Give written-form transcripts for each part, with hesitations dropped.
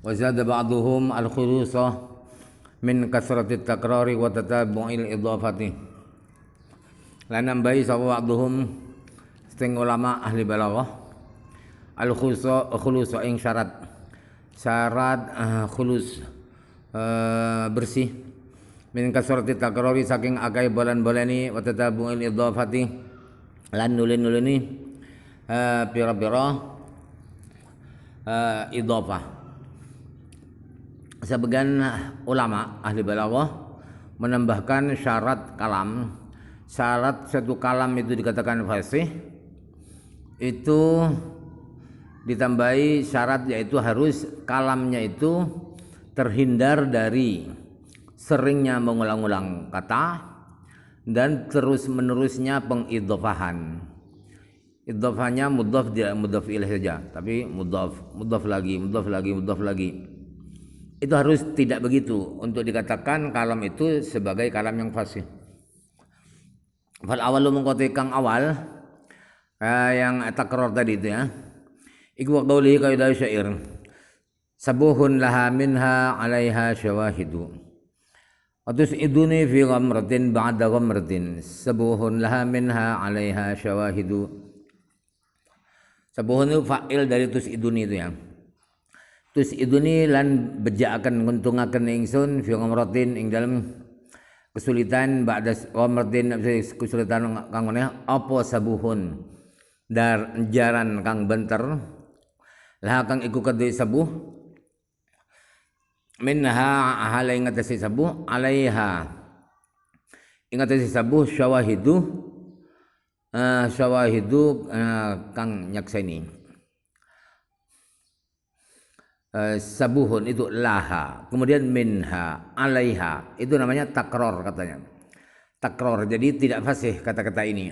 wa zada ba'duhum al-khulusa min kasrati takrari wa tatabu'il idhafati. Lan nambahi sapa ba'duhum setengah ulama ahli balaghah al-khulusa ing syarat khulus bersih min kasrati takrari saking akeh bolan-bolani wa tatabu'il idhafati lan nulin-nulini pira-pira idhafah. Sebagian ulama ahli balaghah menambahkan syarat kalam. Syarat satu kalam itu dikatakan fasih, itu ditambahi syarat yaitu harus kalamnya itu terhindar dari seringnya mengulang-ulang kata dan terus menerusnya pengidhafahan. Idhafahnya mudhaf tidak mudhaf ilaih saja, tapi mudhaf lagi. Itu harus tidak begitu untuk dikatakan kalam itu sebagai kalam yang fasih. Fal awalu mengkotai kang awal yang takror tadi itu ya. Iku wa qawlihi kaidah syair. Sabuhun laha minha 'alaiha syawahidu. Atus iduni fi ghamratin ba'da ghamratin. Sabuhun laha minha 'alaiha syawahidu. Sabuhun itu fa'il dari tus iduni itu ya. Tus iduni lan bejaaken nguntungaken ingsun fi ghamratin ing dalem kesulitan ba'da ghamratin kesulitan kang meneh apa sabuhun dar jaran kang benter laha kang iku kedue sabuh minha ahala ing atase sabuh alaiha ing atase sabuh syawahidu kang nyakseni sabuhun itu laha, kemudian minha alaiha, itu namanya takror katanya. Takror, jadi tidak fasih kata-kata ini.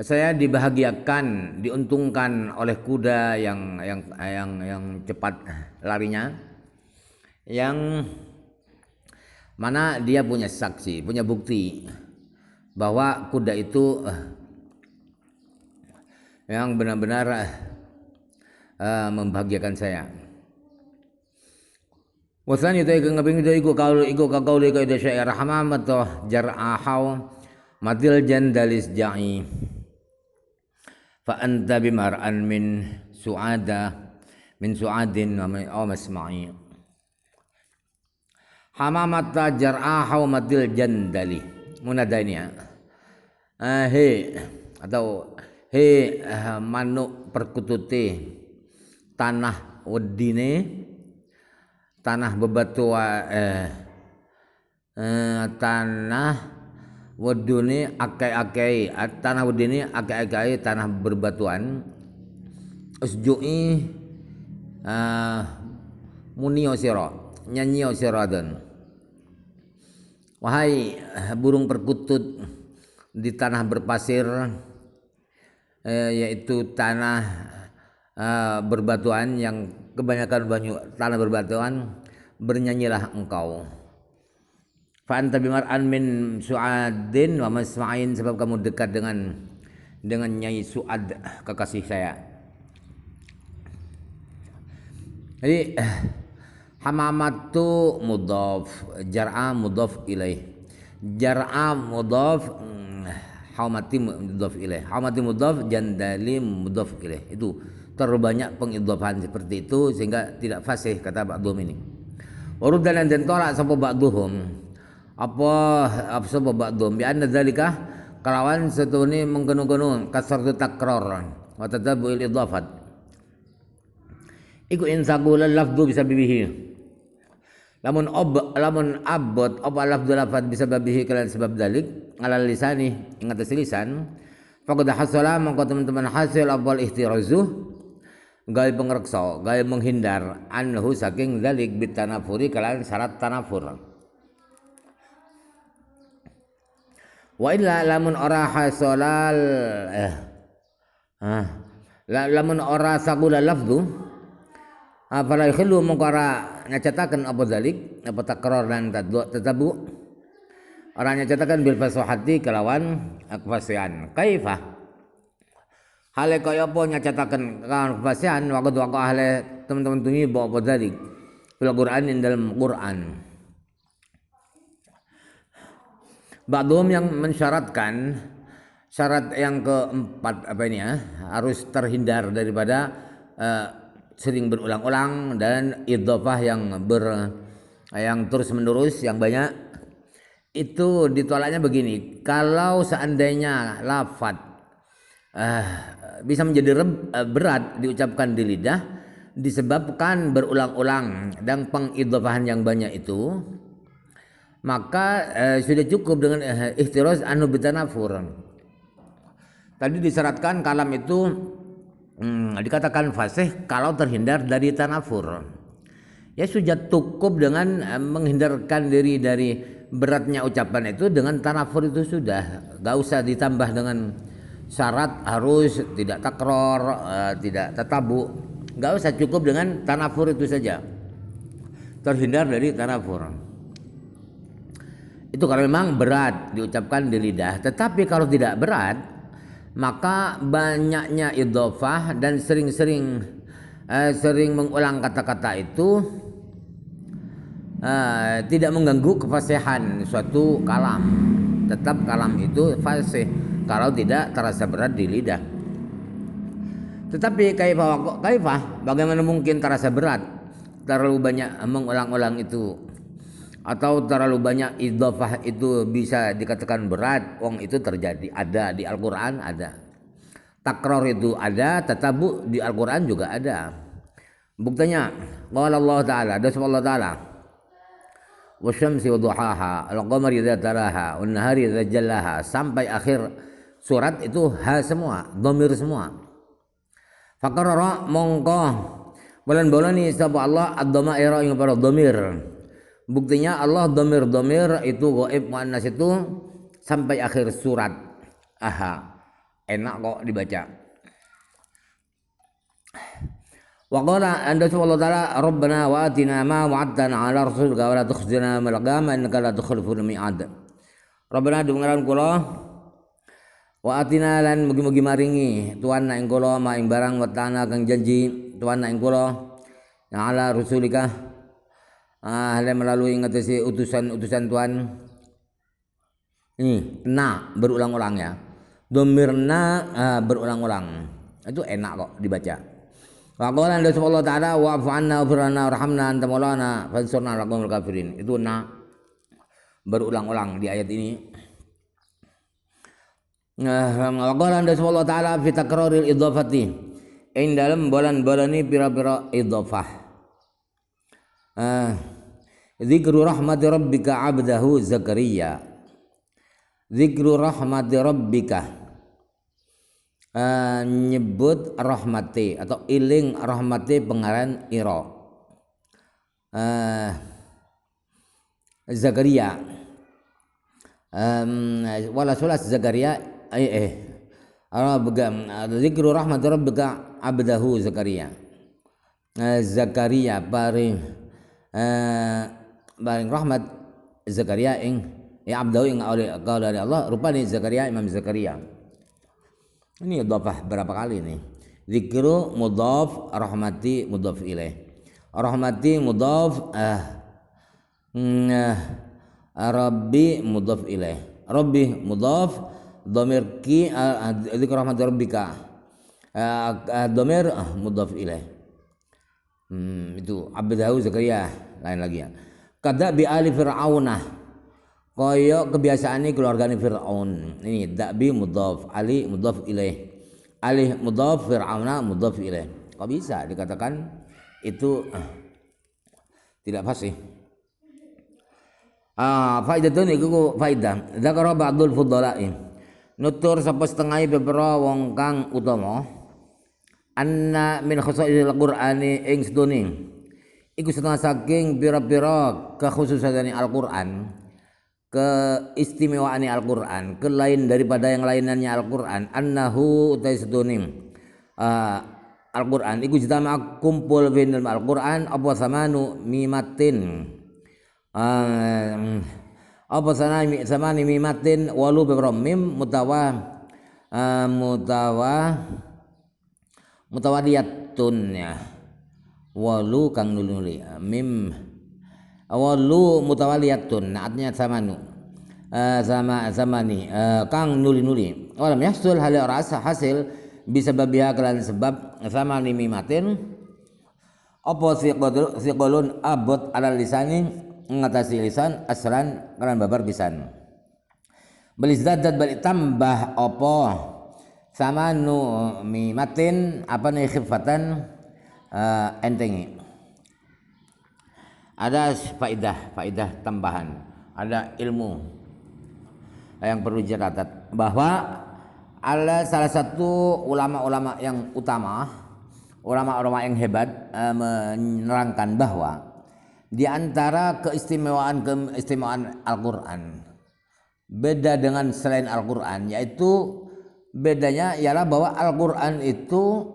Saya dibahagiakan, diuntungkan oleh kuda yang cepat larinya, yang mana dia punya saksi, punya bukti bahwa kuda itu yang benar-benar membahagiakan saya. Wasan itu ikut ngaping itu ikut kau ikut syair hamamatoh jar'ahau madil jandalis ja'i fa anta bimar'an min su'adin wa masma'i. Hamamata jar'ahau madil jandali munada ini ya. He manuk perkutute tanah wedine tanah bebatuan tanah wedune akai-akai tanah wedine akai-akai tanah berbatuan usjui munio sira nyanyi sira dan wahai burung perkutut di tanah berpasir yaitu tanah berbatuan yang kebanyakan banyak tanah berbatuan, bernyanyilah engkau. Fa anta bimar'an min su'adin wa masma'in, sebab kamu dekat dengan Nyai Su'ad, kekasih saya. Jadi hamamatu mudhaf, jar'a mudhaf ilaih. Jar'a mudhaf, hamati mudhaf ilaih. Hamati mudhaf, jandali mudhaf ilaih. Itu terlalu banyak pengidhafan seperti itu sehingga tidak fasih kata ba'dhum ini. Warudan dan tolak sapa ba'dhum. Apa sapa ba'dhum bi anna dzalika kalawan setune mengkono-kono kasratu takrar wa tatabu'il idhafat. Iku insaqul lafdhu bisa bibihi. Lamun abot apa lafdhu lafad bisa bibihi kalian sebab dalik alal lisani ing atas lisan. Faqad hasala mongko teman-teman hasil awal ihtirazuh gaya pengreksa, gaya menghindar anhu saking dalik bitanafuri kalian syarat tanafur. Wa illa lamun ora hasolal lamun ora sagula lafdhu fala yakhlu mongko ora nyacataken apa dalik apa takrar dan tatabu ora nyacataken bil fasahati kelawan kefasihan. Kaifah hale kaya apa nyacataken kan kefasihan waqad waqa hale teman-teman tumi apa tadi fil Qur'an dalam Quran. Ba'dhum yang mensyaratkan syarat yang keempat apa ini ya, harus terhindar daripada sering berulang-ulang dan idhofah yang terus menerus yang banyak. Itu ditolaknya begini, kalau seandainya lafadz bisa menjadi berat diucapkan di lidah disebabkan berulang-ulang dan pengidhofahan yang banyak itu, maka sudah cukup dengan ihtiraz anu bitanafur. Tadi disyaratkan kalam itu dikatakan fasih kalau terhindar dari tanafur. Ya sudah cukup dengan menghindarkan diri dari beratnya ucapan itu dengan tanafur itu sudah, gak usah ditambah dengan syarat harus tidak takror, tidak tatabu, gak usah, cukup dengan tanafur itu saja, terhindar dari tanafur. Itu kalau memang berat diucapkan di lidah. Tetapi kalau tidak berat, maka banyaknya idhofah dan sering mengulang kata-kata itu tidak mengganggu kefasihan suatu kalam. Tetap kalam itu fasih kalau tidak terasa berat di lidah. Tetapi kaifah, bagaimana mungkin terasa berat terlalu banyak mengulang-ulang itu, atau terlalu banyak idhofah itu bisa dikatakan berat? Wong itu terjadi, ada di Al-Quran, ada takror itu ada, tatabu di Al-Quran juga ada. Buktinya qala Allah Ta'ala, ada Allah Ta'ala wasyamsi waduhaha al-qamari idza talaha wan nahari idza jallaha, sampai akhir surat itu ha semua, dhamir semua. Faqarara mongko bolan-bolani sapa Allah ad-dhamaira ing para dhamir. Buktinya Allah dhamir itu gaib muannas itu sampai akhir surat. Aha, enak kok dibaca. Wa qala anda subhanahu wa ta'ala rabbana wa atina ma wa'adtana ala rasulika wa la tukhzina mal qiyamah innaka la tukhliful mi'ad. Rabbana dengaran kula wa atina lan mugi-mugi maringi tuan ing kula ma ing barang wetana kang janji tuan ing kula ala rasulika melalui ngatasi utusan Tuhan. Ini berulang-ulang ya, domirna berulang-ulang, itu enak kok dibaca. Wa qala Allah subhanahu wa ta'ala wa'fu 'anna wa'firna warhamna anta maulana fansurna 'alal qaumil kafirin. Itu berulang-ulang di ayat ini. Wa qala Allah subhanahu wa ta'ala fi takraril idhafati, ing dalam bolan-bolani pira-pira idhafah. Zikru rahmati rabbika abdahu Zakaria. Zikru rahmati rabbika, nyebut rahmati atau iling rahmati pengaran ira Zakaria. Wala sulas Zakaria zikru rahmati rabbika abdahu Zakaria. Zakaria paring rahmat Zakaria ing abdahu ing oleh dari Allah, rupanya Zakaria Imam Zakaria. Ini idhofah berapa kali nih? Zikru mudhaf, rahmati mudhaf ilaih. Rahmati mudhaf, Rabbi mudhaf ilaih. Rabbi mudhaf, dhamir ki zikru rahmati rabbika, dhamir mudhaf ilaih. Itu abdahu Zakaria, lain lagi ya. Kada bi ali fir'aunah, kaya kebiasaane keluargane Fir'aun. Ini dakbi mudhaf, ali mudhaf ilaih, alih mudhaf, fir'auna mudhaf ilaih. Kok bisa dikatakan itu tidak fasih? Faidatun iku faidah. Dzakara ba'dul fuddala'i, nutur sapa setengah beberapa wong kang utama, anna min khasaisil Qur'ani ing seduning iku setengah saking pira-pira kekhususane Al-Qur'an, keistimewaan Al-Quran, kelain daripada yang lainannya Al-Quran, annahu utai seduning Al-Quran iku jitama kumpul fi dalam Al-Quran apa samanu mimatin, apa samani mimatin walu beberapa mim mutawa mutawaliyatun ya. Walu kang nuli mim walu mutawaliyatun artinya samanu sama nih kang nuli walam yahsul hal rasa hasil bisa babia kelan sebab sama nih mimatin apa siqolun abot ala lisani ngatasi lisan aslan kelan babar pisan belizadat balik tambah apa sama nu mimatin apa nih khifatan entengi. Ada faidah tambahan, ada ilmu yang perlu dicatat bahwa ada salah satu ulama-ulama yang utama, ulama-ulama yang hebat menerangkan bahwa di antara keistimewaan Al-Qur'an beda dengan selain Al-Qur'an, yaitu bedanya ialah bahwa Al-Qur'an itu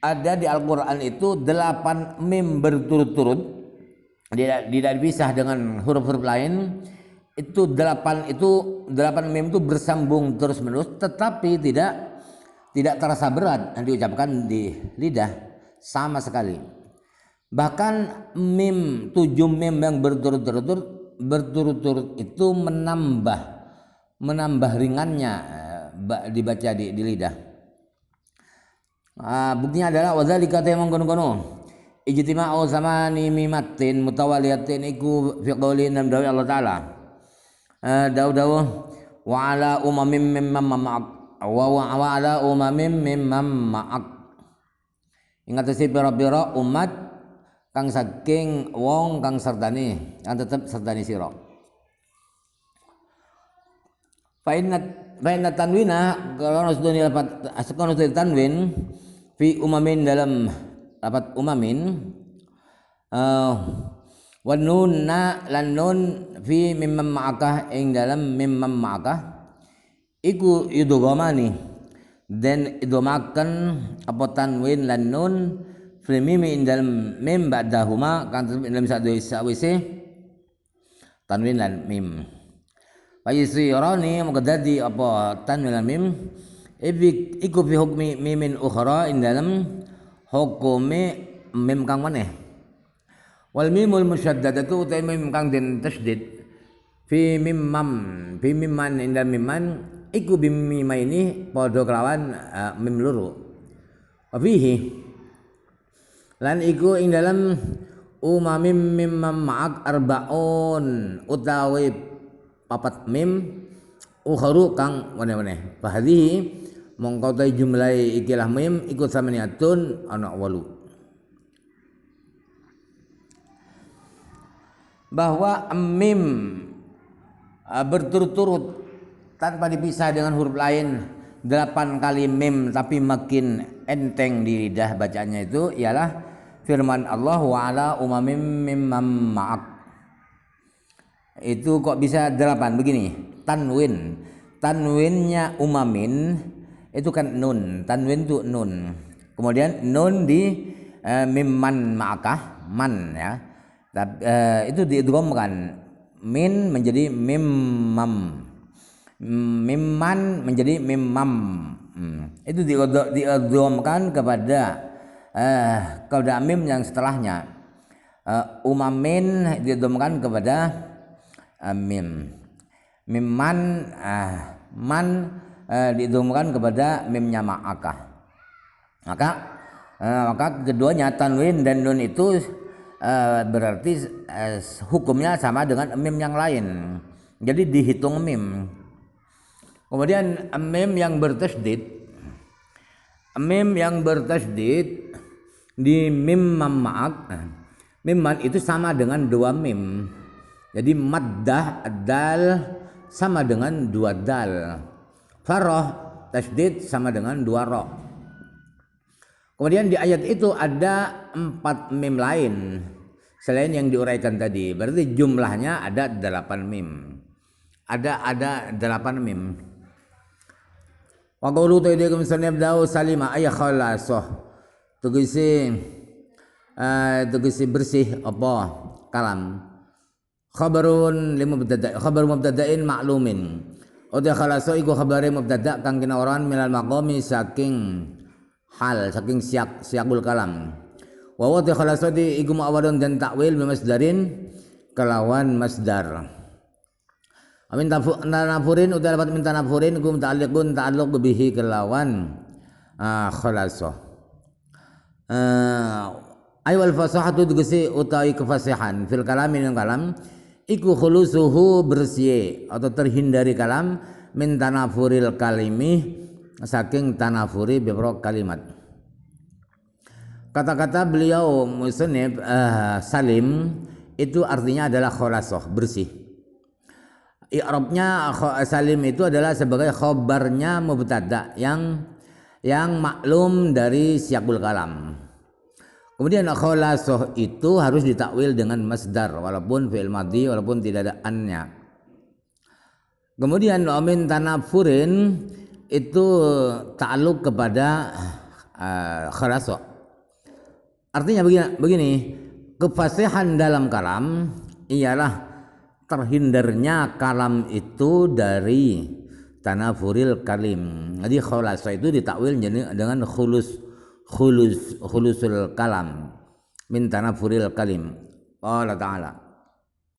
ada di Al-Quran itu 8 mim berturut-turut, tidak dipisah dengan huruf-huruf lain. Itu 8 mim itu bersambung terus-menerus, tetapi tidak terasa berat yang diucapkan di lidah sama sekali. Bahkan 7 mim yang berturut-turut itu menambah ringannya dibaca di lidah. Buktinya adalah wadzalika ta mengkono-kono ijtima'u zamani mimatin mutawaliyatin iku fi qouli nam dawi Allah taala dawu wa ala umamim mimman ma'ak wa ala umamim mimman ma'ak ingat si pira-pira umat kang saking wong kang sertani kang tetep sertani sira fa inna tanwina kalau nusduni lapat asqanu tanwin fi umamin dalam lapat umamin wa nunna lan nun fi mimman ma'akah ing dalam mimman ma'akah iku idghamani dan idghamaken apa tanwin lan nun fi mim ing dalam mim ba'dahuma kan dalam sawise tanwin lan mim wa yusirani maka dadi apa tanwin lan mim iku fi hukmi mimin ukhra ing dalam hukume mim kang maneh wal mimul musyaddadatu utai mim kang den tasdid fi mimman ing dalam mimman iku bimima ini padha kelawan mim loro wa fihi lan iku ing dalam umamim mimman ma'ak arbaun utawi papat mim ukharu kang maneh-maneh fahadhihi mongko ta jumlah ikilah mim ikut samaniatun ana walu bahwa mim berturut-turut tanpa dipisah dengan huruf lain 8 kali mim tapi makin enteng di lidah bacaannya itu ialah firman Allah wa ala umamim mimman ma'ak itu kok bisa 8 begini tanwinnya umamin itu kan nun, tanwin itu nun. Kemudian nun di mimman ma'akah man ya. Itu diidghamkan min menjadi mimmam. Mimman menjadi mimmam. Itu diidghamkan kepada mim yang setelahnya. Umamin diidghamkan kepada mim. Mimman man diidghamkan kepada mimnya ma'akah. Maka keduanya tanwin dan nun itu berarti hukumnya sama dengan mim yang lain. Jadi dihitung mim. Kemudian mim yang bertasdid di mim ma'ak. Mimman itu sama dengan 2 mim. Jadi maddah dal sama dengan 2 dal. Faroh tasdid sama dengan 2 roh. Kemudian di ayat itu ada 4 mim lain selain yang diuraikan tadi. Berarti jumlahnya ada 8 mim. Ada 8 mim. Wa qawlu ta'ala misalnya bda'u salima ay khalasah. Tegese bersih apa kalam. Khabarun mubtada'in ma'lumin. Udah khalaso iku khabare mubtada' kang kinaoran minal maqami saking hal saking siakul kalam. Wa wa khalasati ikum awadun dan takwil bimasdarin kelawan masdar. Amin tanafurin udah dapat minta nafurin ikum ta'alluq bihi kelawan khalasah. Aywal fasahatu tegese utawi kefasihan fil kalami ning kalam iku khulusuhu bersih atau terhindari kalam min tanafuril kalimi saking tanafuri beberapa kalimat. Kata-kata beliau musannif Salim itu artinya adalah khalasah, bersih. I'rabnya Salim itu adalah sebagai khobarnya mubtada yang maklum dari siyaqul kalam. Kemudian khalasah itu harus ditakwil dengan masdar walaupun fi'il madhi walaupun tidak ada annya. Kemudian min tanafurin itu ta'alluq kepada khalasah. Artinya begini, kefasihan dalam kalam ialah terhindarnya kalam itu dari tanafuril kalim. Jadi khalasah itu ditakwil dengan khulusul kalam min tanafuril kalim. Allah Ta'ala